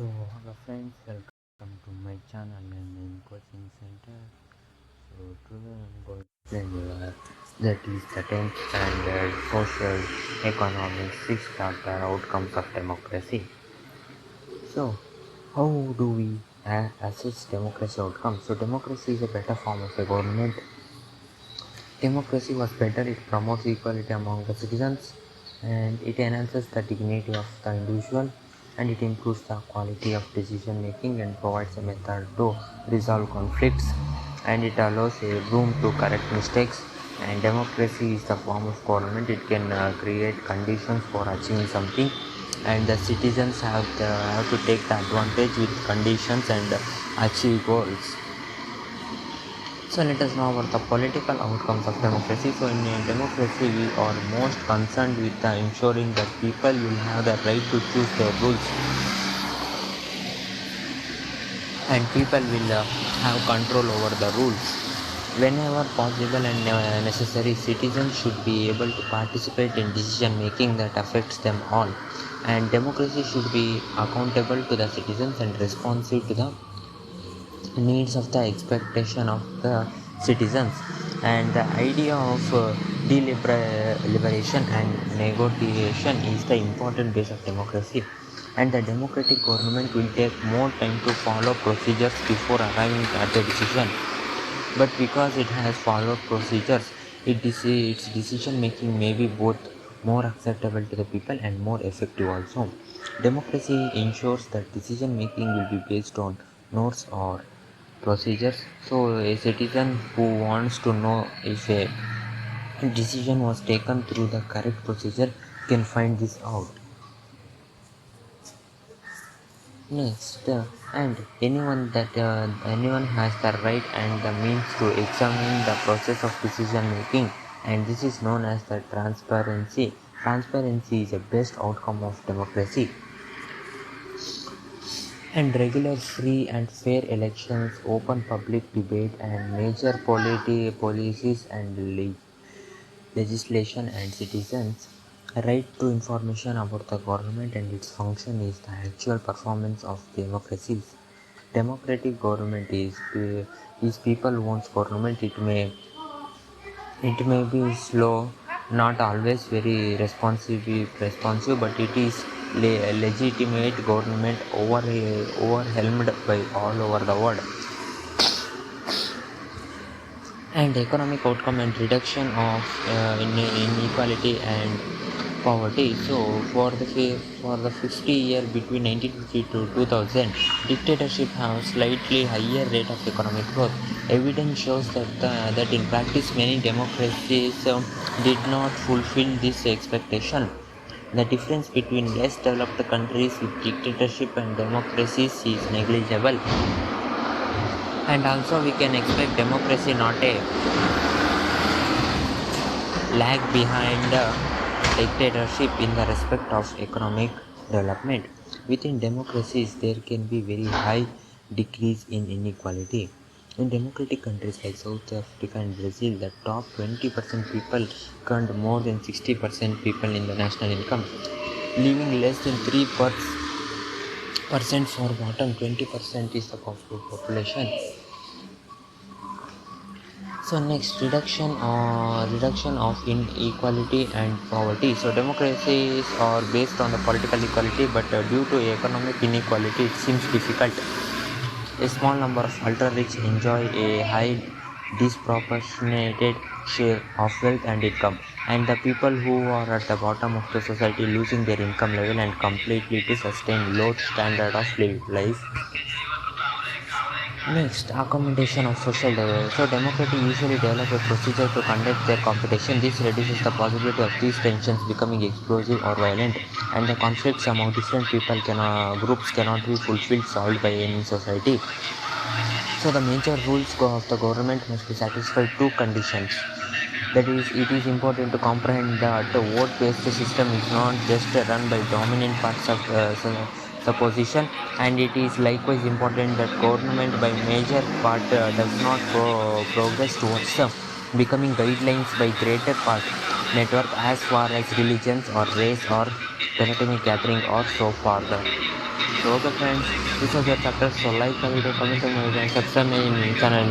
So, hello friends, welcome to my channel and in coaching center. So, today I'm going to explain you that is the 10th standard social economic 6 chapter outcomes of democracy. So, how do we assess democracy outcomes? So, democracy is a better form of a government. Democracy was better, it promotes equality among the citizens and it enhances the dignity of the individual and it improves the quality of decision making and provides a method to resolve conflicts and it allows a room to correct mistakes. And democracy is the form of government, it can create conditions for achieving something and the citizens have to take the advantage with conditions and achieve goals. So let us know about the political outcomes of democracy. So in a democracy, we are most concerned with ensuring that people will have the right to choose their rules and people will have control over the rules. Whenever possible and necessary, citizens should be able to participate in decision making that affects them all. And democracy should be accountable to the citizens and responsive to the needs of the expectation of the citizens. And the idea of deliberation and negotiation is the important base of democracy, and the democratic government will take more time to follow procedures before arriving at the decision, but because it has followed procedures, its decision making may be both more acceptable to the people and more effective also. Democracy ensures that decision making will be based on norms or procedures. So a citizen who wants to know if a decision was taken through the correct procedure can find this out. Next, and anyone has the right and the means to examine the process of decision making, and this is known as the transparency. Transparency is the best outcome of democracy. And regular, free, and fair elections, open public debate, and major policies and legislation and citizens' right to information about the government and its function is the actual performance of democracies. Democratic government is people owns government. It may be slow, not always very responsive, but it is legitimate government overwhelmed by all over the world. And economic outcome and reduction of inequality and poverty. So for the 50 year between 1950 to 2000, dictatorship have slightly higher rate of economic growth. Evidence shows that in practice many democracies did not fulfill this expectation. The difference between less developed countries with dictatorship and democracies is negligible. And also we can expect democracy not a lag behind dictatorship in the respect of economic development. Within democracies, there can be very high decrease in inequality. In democratic countries like South Africa and Brazil, the top 20% people earned more than 60% people in the national income, leaving less than 3% for bottom 20% is the population. So next, reduction of inequality and poverty. So democracies are based on the political equality, but due to economic inequality, it seems difficult. A small number of ultra-rich enjoy a high disproportionate share of wealth and income, and the people who are at the bottom of the society losing their income level and completely to sustain low standard of life. Next, accommodation of social development. So, democracy usually develop a procedure to conduct their competition. This reduces the possibility of these tensions becoming explosive or violent, and the conflicts among different groups cannot be fulfilled solved by any society. So, the major rules of the government must be satisfied two conditions. That is, it is important to comprehend that the vote-based system is not just run by dominant parts of supposition, and it is likewise important that government by major part does not progress towards becoming guidelines by greater part network as far as religions or race or genetics gathering or so further. So okay friends, this was your chapter. So like the video, comment on my video, and subscribe my channel.